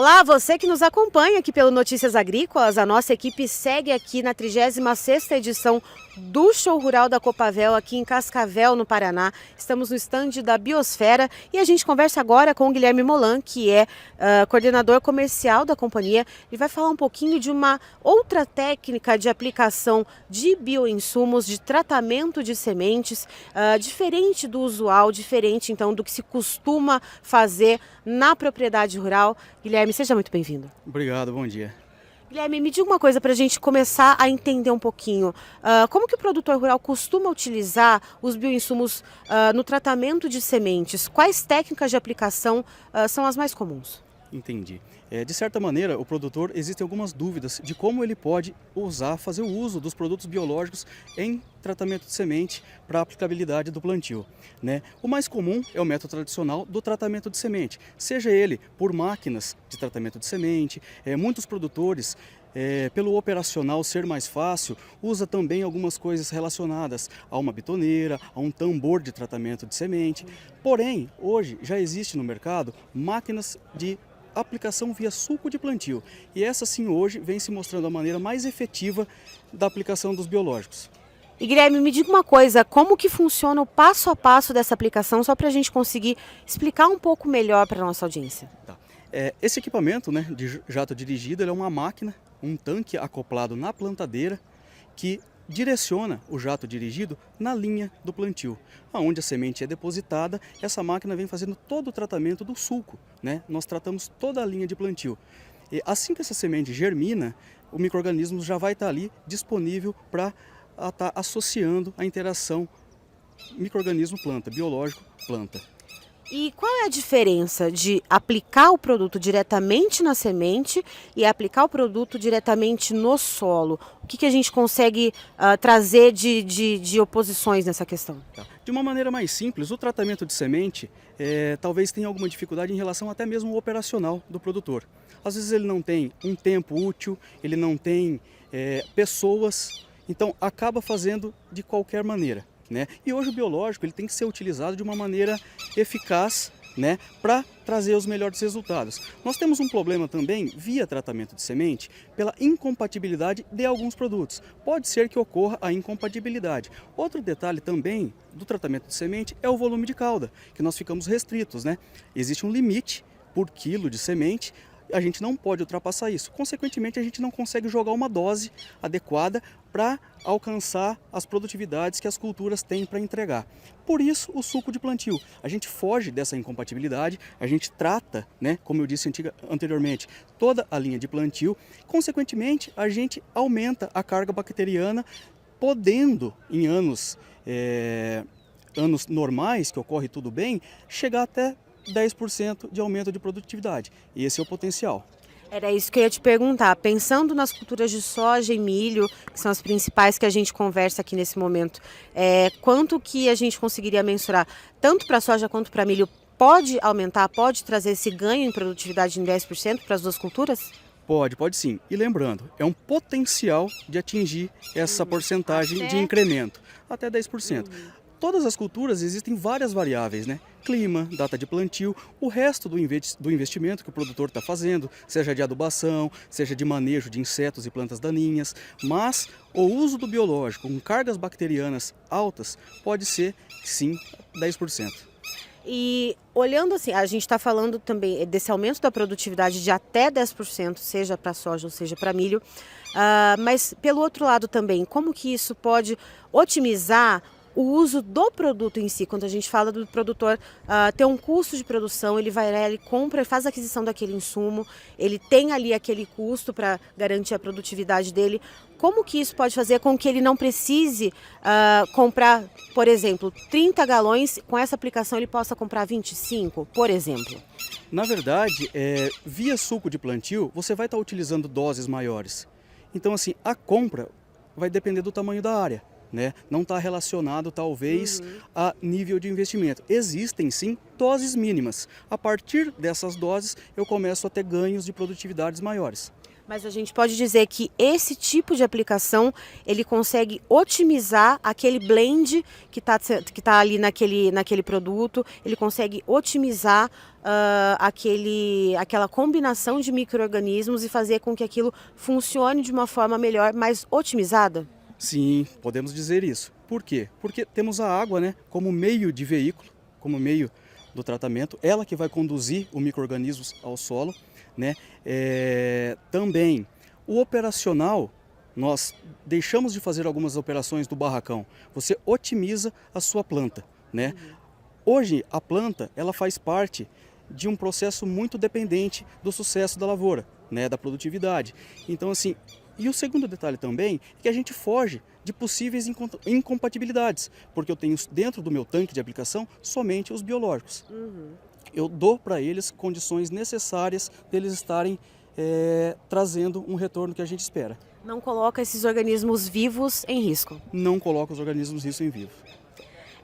Olá, você que nos acompanha aqui pelo Notícias Agrícolas. A nossa equipe segue aqui na 36ª edição do Show Rural da Copavel aqui em Cascavel, no Paraná. Estamos no estande da Biosfera e a gente conversa agora com o Guilherme Molan, que é coordenador comercial da companhia. Ele vai falar um pouquinho de uma outra técnica de aplicação de bioinsumos, de tratamento de sementes, diferente do usual, diferente então do que se costuma fazer na propriedade rural. Guilherme, seja muito bem-vindo. Obrigado, bom dia. Guilherme, me diga uma coisa para a gente começar a entender um pouquinho. Como que o produtor rural costuma utilizar os bioinsumos no tratamento de sementes? Quais técnicas de aplicação são as mais comuns? Entendi. De certa maneira, o produtor, existem algumas dúvidas de como ele pode fazer o uso dos produtos biológicos em tratamento de semente para aplicabilidade do plantio, né? O mais comum é o método tradicional do tratamento de semente, seja ele por máquinas de tratamento de semente. Muitos produtores, pelo operacional ser mais fácil, usa também algumas coisas relacionadas a uma bitoneira, a um tambor de tratamento de semente. Porém, hoje já existe no mercado máquinas de aplicação via suco de plantio, e essa sim hoje vem se mostrando a maneira mais efetiva da aplicação dos biológicos. E Guilherme, me diga uma coisa, como que funciona o passo a passo dessa aplicação, só para a gente conseguir explicar um pouco melhor para a nossa audiência? Tá. Esse equipamento, né, de jato dirigido, ele é uma máquina, um tanque acoplado na plantadeira que direciona o jato dirigido na linha do plantio. Onde a semente é depositada, essa máquina vem fazendo todo o tratamento do sulco, né? Nós tratamos toda a linha de plantio. E assim que essa semente germina, o micro-organismo já vai estar ali disponível para estar associando a interação micro-organismo-planta, biológico-planta. E qual é a diferença de aplicar o produto diretamente na semente e aplicar o produto diretamente no solo? O que a gente consegue trazer de oposições nessa questão? Tá. De uma maneira mais simples, o tratamento de semente talvez tenha alguma dificuldade em relação até mesmo ao operacional do produtor. Às vezes ele não tem um tempo útil, ele não tem pessoas, então acaba fazendo de qualquer maneira, né? E hoje o biológico ele tem que ser utilizado de uma maneira eficaz, né, para trazer os melhores resultados. Nós temos um problema também via tratamento de semente pela incompatibilidade de alguns produtos. Pode ser que ocorra a incompatibilidade. Outro detalhe também do tratamento de semente é o volume de cauda, que nós ficamos restritos, né? Existe um limite por quilo de semente. A gente não pode ultrapassar isso. Consequentemente, a gente não consegue jogar uma dose adequada para alcançar as produtividades que as culturas têm para entregar. Por isso, o suco de plantio. A gente foge dessa incompatibilidade, a gente trata, né, como eu disse anteriormente, toda a linha de plantio. Consequentemente, a gente aumenta a carga bacteriana, podendo, em anos normais, que ocorre tudo bem, chegar até 10% de aumento de produtividade. E esse é o potencial. Era isso que eu ia te perguntar. Pensando nas culturas de soja e milho, que são as principais que a gente conversa aqui nesse momento, quanto que a gente conseguiria mensurar, tanto para soja quanto para milho, pode aumentar, pode trazer esse ganho em produtividade em 10% para as duas culturas? Pode sim. E lembrando, é um potencial de atingir essa porcentagem de incremento, até 10%. Todas as culturas existem várias variáveis, né? Clima, data de plantio, o resto do investimento que o produtor está fazendo, seja de adubação, seja de manejo de insetos e plantas daninhas, mas o uso do biológico com cargas bacterianas altas pode ser, sim, 10%. E olhando assim, a gente está falando também desse aumento da produtividade de até 10%, seja para soja ou seja para milho, mas pelo outro lado também, como que isso pode otimizar o uso do produto em si? Quando a gente fala do produtor ter um custo de produção, ele vai lá, ele compra, ele faz a aquisição daquele insumo, ele tem ali aquele custo para garantir a produtividade dele. Como que isso pode fazer com que ele não precise comprar, por exemplo, 30 galões, com essa aplicação ele possa comprar 25, por exemplo? Na verdade, via suco de plantio, você vai estar utilizando doses maiores. Então, assim, a compra vai depender do tamanho da área, né? Não está relacionado talvez a nível de investimento. Existem sim doses mínimas. A partir dessas doses eu começo a ter ganhos de produtividades maiores. Mas a gente pode dizer que esse tipo de aplicação, ele consegue otimizar aquele blend que tá ali naquele produto, ele consegue otimizar aquela combinação de micro-organismos e fazer com que aquilo funcione de uma forma melhor, mais otimizada? Sim, podemos dizer isso. Por quê? Porque temos a água, né, como meio de veículo, como meio do tratamento, ela que vai conduzir os micro-organismos ao solo, né? Também o operacional, nós deixamos de fazer algumas operações do barracão, você otimiza a sua planta, né? Hoje a planta ela faz parte de um processo muito dependente do sucesso da lavoura, né, da produtividade. Então assim, e o segundo detalhe também é que a gente foge de possíveis incompatibilidades, porque eu tenho dentro do meu tanque de aplicação somente os biológicos. Eu dou para eles condições necessárias deles estarem trazendo um retorno que a gente espera. Não coloca esses organismos vivos em risco. Não coloca os organismos isso em vivo.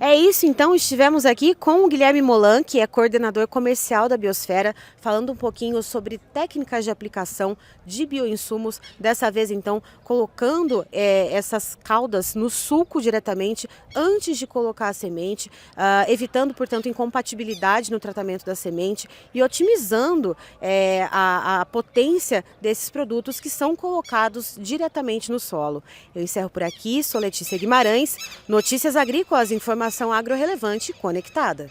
É isso, então, estivemos aqui com o Guilherme Molan, que é coordenador comercial da Biosfera, falando um pouquinho sobre técnicas de aplicação de bioinsumos, dessa vez, então, colocando essas caudas no sulco diretamente, antes de colocar a semente, evitando, portanto, incompatibilidade no tratamento da semente e otimizando a potência desses produtos que são colocados diretamente no solo. Eu encerro por aqui, sou Letícia Guimarães, Notícias Agrícolas, informação agro-relevante conectada.